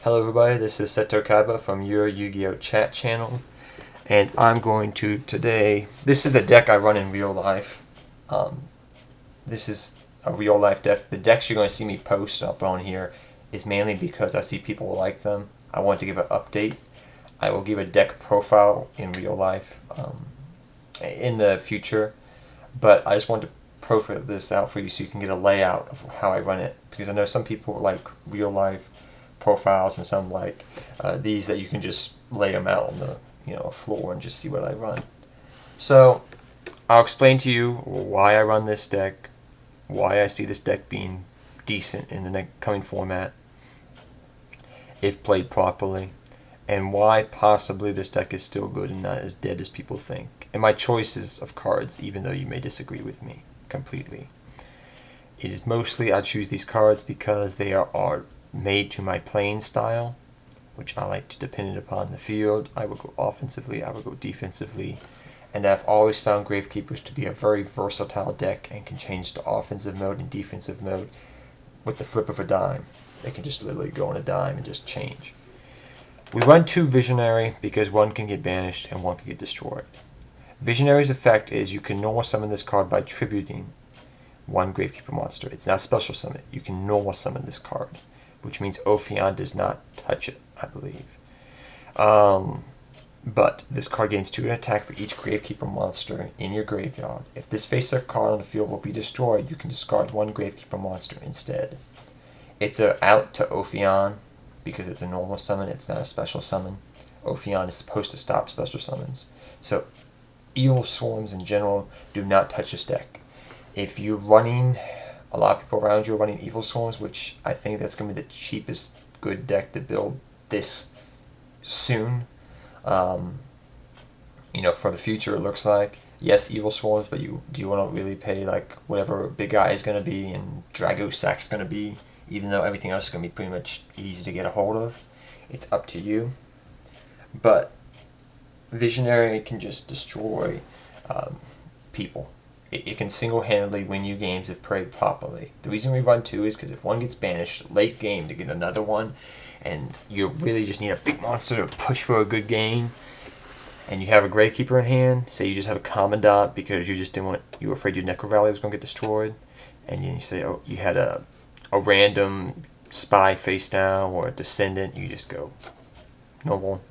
Hello everybody, this is Seto Kaiba from your Yu-Gi-Oh chat channel, and I'm going to today, this is the deck I run in real life. This is a real life deck. The decks you're going to see me post up on here is mainly because I see people like them. I want to give an update. I will give a deck profile in real life in the future, but I just want to profile this out for you so you can get a layout of how I run it, because I know some people like real life profiles and some like these that you can just lay them out on the floor and just see what I run. So I'll explain to you why I run this deck, why I see this deck being decent in the coming format if played properly, and why possibly this deck is still good and not as dead as people think, and my choices of cards, even though you may disagree with me completely. It is mostly I choose these cards because they are made to my playing style, which I like to depend upon the field. I will go offensively, I will go defensively, and I've always found Gavekeepers to be a very versatile deck and can change to offensive mode and defensive mode with the flip of a dime. They can just literally go on a dime and just change. We run 2 Visionary because one can get banished and one can get destroyed. Visionary's effect is you can normal summon this card by tributing one Gavekeeper monster. It's not special summon. You can normal summon this card, which means Ophion does not touch it, I believe. But this card gains 2 attack for each Gavekeeper monster in your graveyard. If this face-up card on the field will be destroyed, you can discard one Gavekeeper monster instead. It's a out to Ophion because it's a normal summon, it's not a special summon. Ophion is supposed to stop special summons. So Evil Swarms in general do not touch this deck. If you're running, a lot of people around you are running Evil Swarms, which I think that's going to be the cheapest good deck to build this soon. For the future, it looks like. Yes, Evil Swarms, but do you want to really pay like whatever Big Eye is going to be and Drago Sack's going to be, even though everything else is going to be pretty much easy to get a hold of? It's up to you. But Visionary can just destroy people. It can single-handedly win you games if played properly. The reason we run 2 is because if one gets banished late game to get another one, and you really just need a big monster to push for a good game, and you have a Gavekeeper in hand, say you just have a Commandant because you just didn't want, you were afraid your Necro Valley was going to get destroyed, and you say, oh, you had a random Spy face down or a Descendant, you just go normal,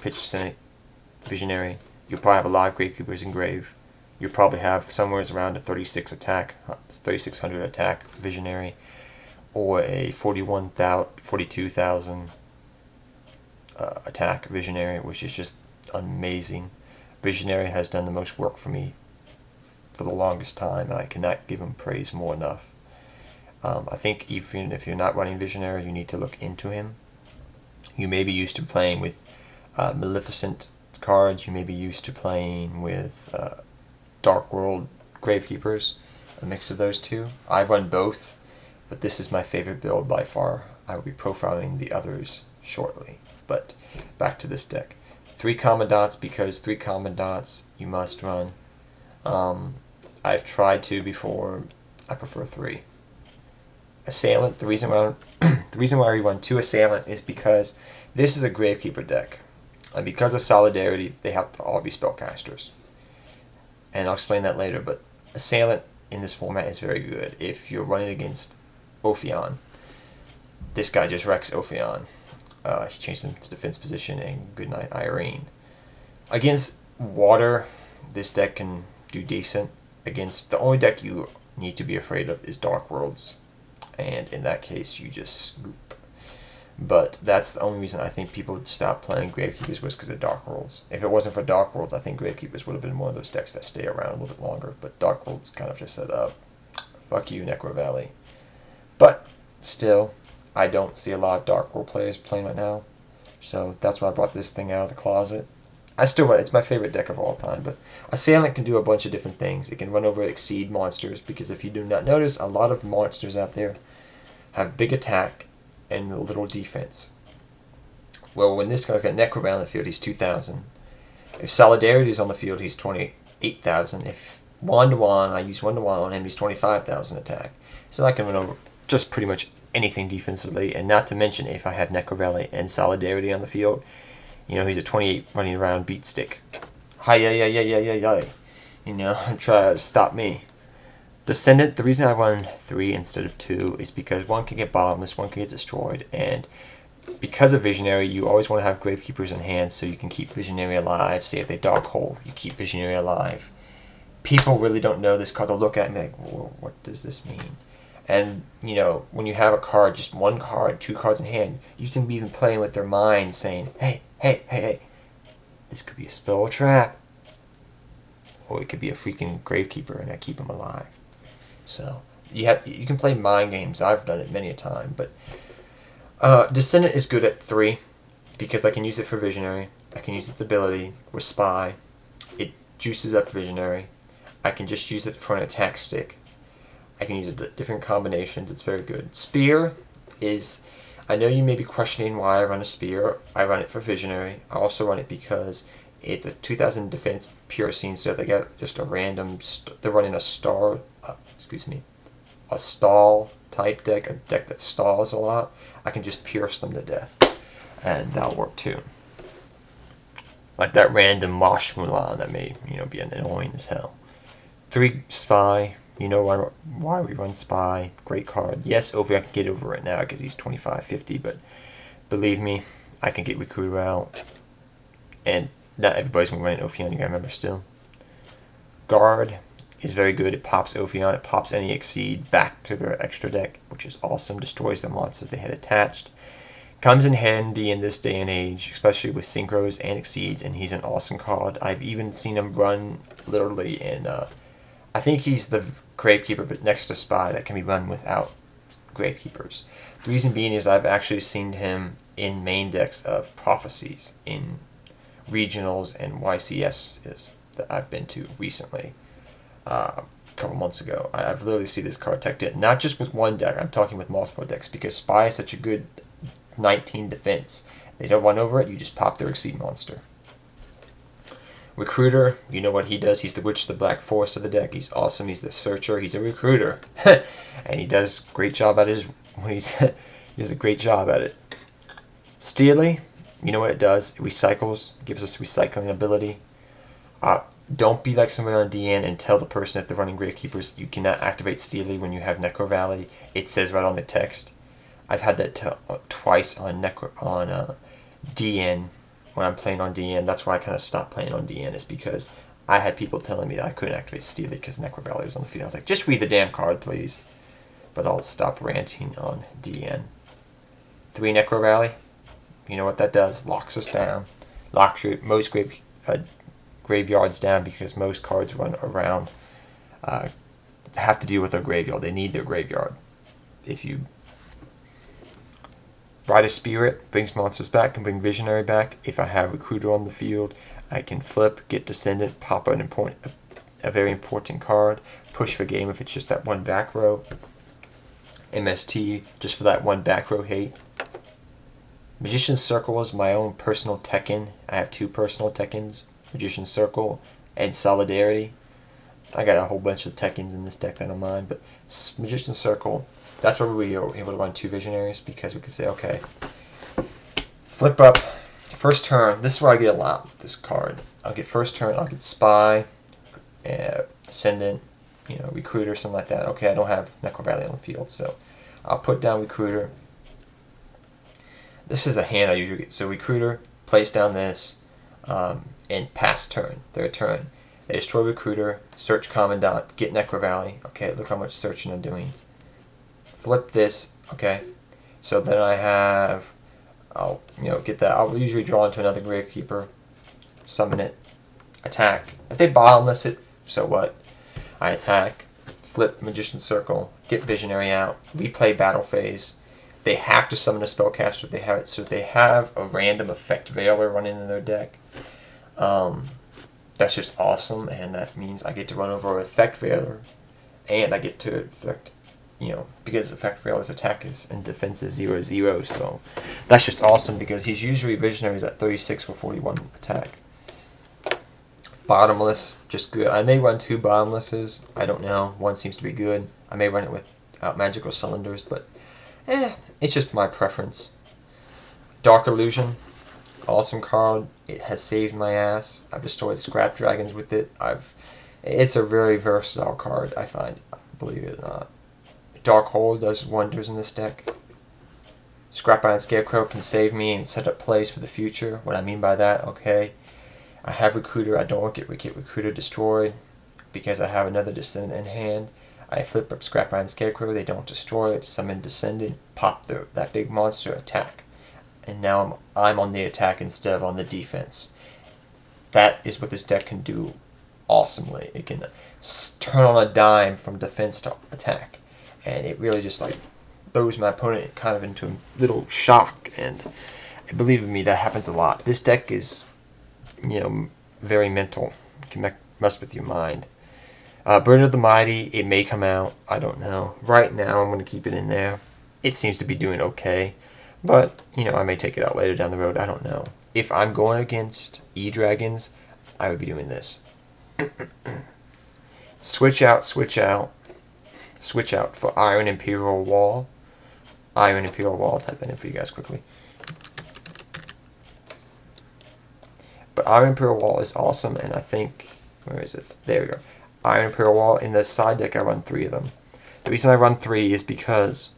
pitch Descendant, Visionary. You'll probably have a lot of Gavekeepers in grave. You probably have somewhere around a 3600 attack Visionary, or a 42,000 attack Visionary, which is just amazing. Visionary has done the most work for me for the longest time, and I cannot give him praise more enough. I think even if you're not running Visionary, you need to look into him. You may be used to playing with Maleficent cards, you may be used to playing with Dark World Gavekeepers, a mix of those two. I run both, but this is my favorite build by far. I will be profiling the others shortly. But back to this deck. 3 Commandants because 3 Commandants you must run. I've tried 2 before. I prefer 3. Assailant. The reason why I run 2 Assailant is because this is a Gavekeeper deck, and because of Solidarity, they have to all be spellcasters. And I'll explain that later, but Assailant in this format is very good. If you're running against Ophion, this guy just wrecks Ophion. He's changed him to defense position, and goodnight Irene. Against Water, this deck can do decent. Against the only deck you need to be afraid of is Dark Worlds, and in that case you just scoop. But that's the only reason I think people would stop playing Gavekeepers was because of Dark Worlds. If it wasn't for Dark Worlds, I think Gavekeepers would have been one of those decks that stay around a little bit longer. But Dark Worlds kind of just said, fuck you, Necro Valley. But still, I don't see a lot of Dark World players playing right now. So that's why I brought this thing out of the closet. I still run it. It's my favorite deck of all time. But Assailant can do a bunch of different things. It can run over Exceed monsters, because if you do not notice, a lot of monsters out there have big attack and a little defense. Well, when this guy's got Necro Valley on the field, he's 2,000. If Solidarity is on the field, he's 28,000. If I use 1-to-1 on him, he's 25,000 attack. So I can run over just pretty much anything defensively, and not to mention if I have Necro Valley and Solidarity on the field, he's a 28 running around beat stick. Hi, yeah. Try to stop me. Descendant, the reason I run 3 instead of 2 is because one can get bottomless, one can get destroyed, and because of Visionary, you always want to have Gravekeepers in hand so you can keep Visionary alive. Say if they dog hole, you keep Visionary alive. People really don't know this card. They'll look at it and be like, well, what does this mean? And, when you have a card, just 1 card, 2 cards in hand, you can be even playing with their mind saying, hey, this could be a spell or trap. Or it could be a freaking Gravekeeper and I keep them alive. So, you can play mind games. I've done it many a time, but Descendant is good at 3 because I can use it for Visionary. I can use its ability with Spy. It juices up Visionary. I can just use it for an attack stick. I can use it in different combinations. It's very good. Spear is, I know you may be questioning why I run a Spear. I run it for Visionary. I also run it because it's a 2000 defense pure scene, so they got just a random, they're running a stall type deck, a deck that stalls a lot. I can just pierce them to death, and that'll work too. Like that random Mosh Mulan that may, be annoying as hell. 3 Spy. You know why we run Spy. Great card. Yes, Ovi, I can get over it now because he's 25-50, but believe me, I can get Recruiter out. And not everybody's going to run an Ophion, you gotta remember still. Guard is very good. It pops Ophion. It pops any Exceed back to their extra deck, which is awesome. Destroys the monsters they had attached. Comes in handy in this day and age, especially with Synchros and Exceeds, and he's an awesome card. I've even seen him run literally in, I think he's the Gravekeeper, but next to Spy that can be run without Gravekeepers. The reason being is I've actually seen him in main decks of Prophecies in regionals and YCS that I've been to recently, a couple months ago. I've literally seen this card teched in, not just with one deck, I'm talking with multiple decks, because Spy is such a good 19 defense. They don't run over it, you just pop their Exceed monster. Recruiter, you know what he does. He's the Witch, the Black Force of the deck. He's awesome. He's the Searcher. He's a Recruiter. And he does a great job at he does a great job at it. Steely, you know what it does. It recycles. Gives us recycling ability. Don't be like somebody on DN and tell the person if they're running Gravekeepers you cannot activate Steely when you have Necro Valley. It says right on the text. I've had that twice on DN. When I'm playing on DN, that's why I kind of stopped playing on DN, is because I had people telling me that I couldn't activate Steely because Necro Valley was on the field. I was like, just read the damn card, please. But I'll stop ranting on DN. 3 Necro Valley, you know what that does? Locks us down. Locks most graveyards down because most cards run around, have to deal with their graveyard. They need their graveyard. If you Ride a Spirit brings monsters back, can bring Visionary back. If I have Recruiter on the field, I can flip, get Descendant, pop a very important card, push for game if it's just that one back row. MST, just for that one back row hate. Magician's Circle is my own personal Tekken. I have 2 personal Tekkens, Magician's Circle and Solidarity. I got a whole bunch of Tekkens in this deck that I don't mind, but Magician's Circle, that's where we were able to run 2 Visionaries, because we could say, okay, flip up, first turn, this is where I get a lot with this card. I'll get first turn, I'll get Spy, Descendant, Recruiter, something like that. Okay, I don't have Necro Valley on the field, so I'll put down Recruiter. This is a hand I usually get. So Recruiter, place down this, and pass turn, their turn. They destroy Recruiter, search Commandant, get Necro Valley. Okay, look how much searching I'm doing. Flip this, okay. So then I have, I'll get that. I'll usually draw into another Gravekeeper, summon it, attack. If they bottomless it, so what? I attack, flip Magician's Circle, get Visionary out, replay Battle Phase. They have to summon a spellcaster if they have it. So if they have a random effect Veiler running in their deck, that's just awesome, and that means I get to run over effect Veiler, and I get to affect, because effect Veiler's attack is and defense is 0/0, so that's just awesome because he's usually Visionaries at 36 for 41 attack. Bottomless, just good. I may run 2 bottomlesses. I don't know. One seems to be good. I may run it without magical cylinders, but It's just my preference. Dark Illusion, awesome card. It has saved my ass. I've destroyed scrap dragons with it. It's a very versatile card, I find, believe it or not. Dark Hole does wonders in this deck. Scrap Iron Scarecrow can save me and set up plays for the future. What I mean by that, okay, I have Recruiter. I don't want to get Recruiter destroyed because I have another Descendant in hand. I flip up Scrap Iron Scarecrow. They don't destroy it. Summon Descendant, pop that big monster, attack. And now I'm on the attack instead of on the defense. That is what this deck can do awesomely. It can turn on a dime from defense to attack. And it really just like throws my opponent kind of into a little shock. And believe me, that happens a lot. This deck is, very mental. It can mess with your mind. Burden of the Mighty, it may come out. I don't know. Right now, I'm going to keep it in there. It seems to be doing okay. But, I may take it out later down the road. I don't know. If I'm going against E-Dragons, I would be doing this. Switch out for Iron Imperial Wall. Iron Imperial Wall, I'll type that in for you guys quickly. But Iron Imperial Wall is awesome, and I think, where is it? There we go. Iron Imperial Wall. In the side deck, I run 3 of them. The reason I run 3 is because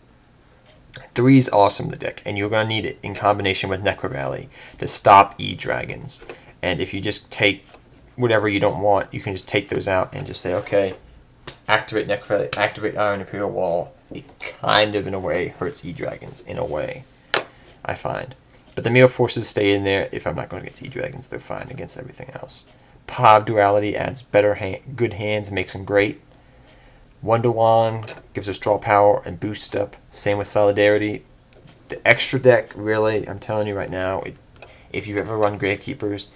3 is awesome in the deck, and you're going to need it in combination with Necro Valley to stop E-Dragons. And if you just take whatever you don't want, you can just take those out and just say, okay, activate Necro Valley, activate Iron Imperial Wall. It kind of, in a way, hurts E-Dragons, in a way, I find. But the Mirror Forces stay in there. If I'm not going against E-Dragons, they're fine against everything else. Pav Duality adds good hands, makes them great. Wonder Wand gives us draw power and boost up. Same with Solidarity. The extra deck, really, I'm telling you right now, if you've ever run Gravekeepers,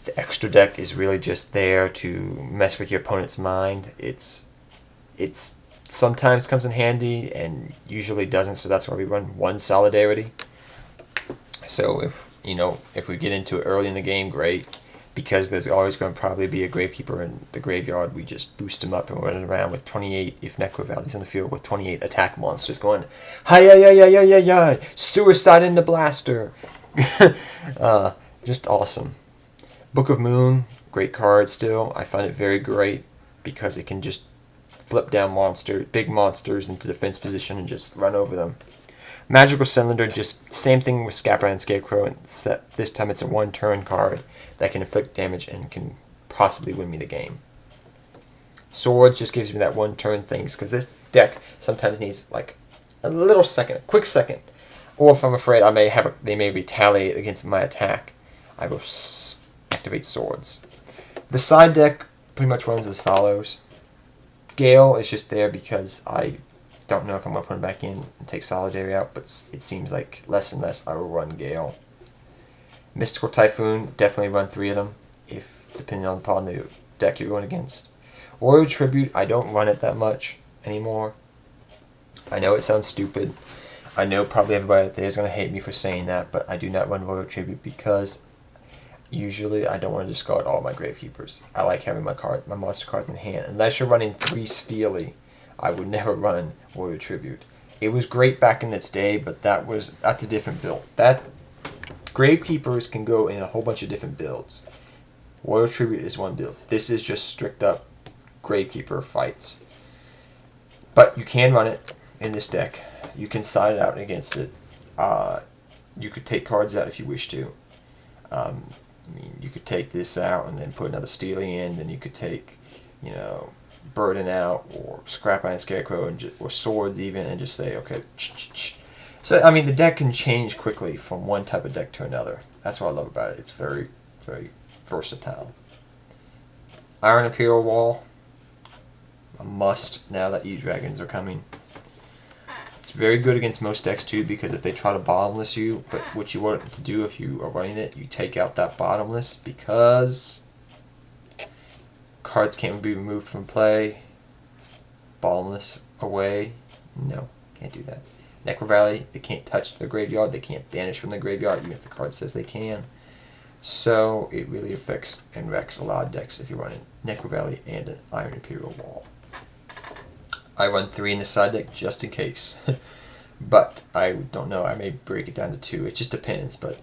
the extra deck is really just there to mess with your opponent's mind. It's sometimes comes in handy and usually doesn't, so that's why we run 1 Solidarity. So if we get into it early in the game, great. Because there's always going to probably be a Gravekeeper in the graveyard, we just boost him up and run around with 28, if Necro Valley's in the field, with 28 attack monsters going, hi-ya-ya-ya-ya-ya-ya, suicide in the blaster. Just awesome. Book of Moon, great card still. I find it very great because it can just flip down big monsters into defense position and just run over them. Magical Cylinder, just same thing with Scrap Iron Scarecrow, and this time it's a 1-turn card that can inflict damage and can possibly win me the game. Swords just gives me that 1-turn things, because this deck sometimes needs like a little second, a quick second. Or if I'm afraid they may retaliate against my attack, I will activate Swords. The side deck pretty much runs as follows. Gale is just there because I don't know if I'm going to put him back in and take Solidarity out, but it seems like less and less I will run Gale. Mystical Typhoon, definitely run 3 of them, depending upon the deck you're going against. Royal Tribute, I don't run it that much anymore. I know it sounds stupid. I know probably everybody out there is going to hate me for saying that, but I do not run Royal Tribute because usually I don't want to discard all my Gravekeepers. I like having my monster cards in hand. Unless you're running 3 Steely, I would never run Royal Tribute. It was great back in its day, but that's a different build. Gravekeepers can go in a whole bunch of different builds. Royal Tribute is one build. This is just strict up Gravekeeper fights. But you can run it in this deck. You can side it out against it. You could take cards out if you wish to. You could take this out and then put another Steely in. Then you could take, Burden out, or Scrap Iron Scarecrow, or Swords even, and just say, okay, So, the deck can change quickly from one type of deck to another. That's what I love about it. It's very, very versatile. Iron Imperial Wall, a must now that E-Dragons are coming. It's very good against most decks too, because if they try to bottomless you, but what you want to do if you are running it, you take out that bottomless, because cards can't be removed from play. Bottomless away. No, can't do that. Necro Valley, they can't touch the graveyard, they can't banish from the graveyard, even if the card says they can. So it really affects and wrecks a lot of decks if you're running Necro Valley and an Iron Imperial Wall. I run 3 in the side deck just in case. but I don't know. I may break it down to 2. It just depends, but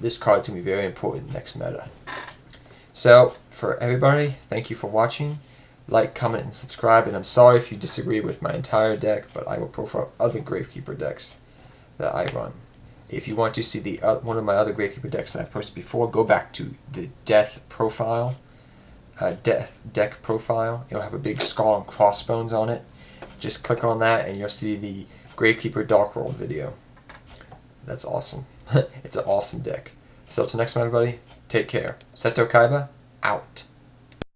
this card's going to be very important next meta. So, for everybody, thank you for watching. Like, comment, and subscribe. And I'm sorry if you disagree with my entire deck, but I will profile other Gravekeeper decks that I run. If you want to see the one of my other Gravekeeper decks that I've posted before, go back to the Death profile, Death deck profile. It'll have a big skull and crossbones on it. Just click on that, and you'll see the Gravekeeper Dark World video. That's awesome. It's an awesome deck. So till next time, everybody, take care. Seto Kaiba, out.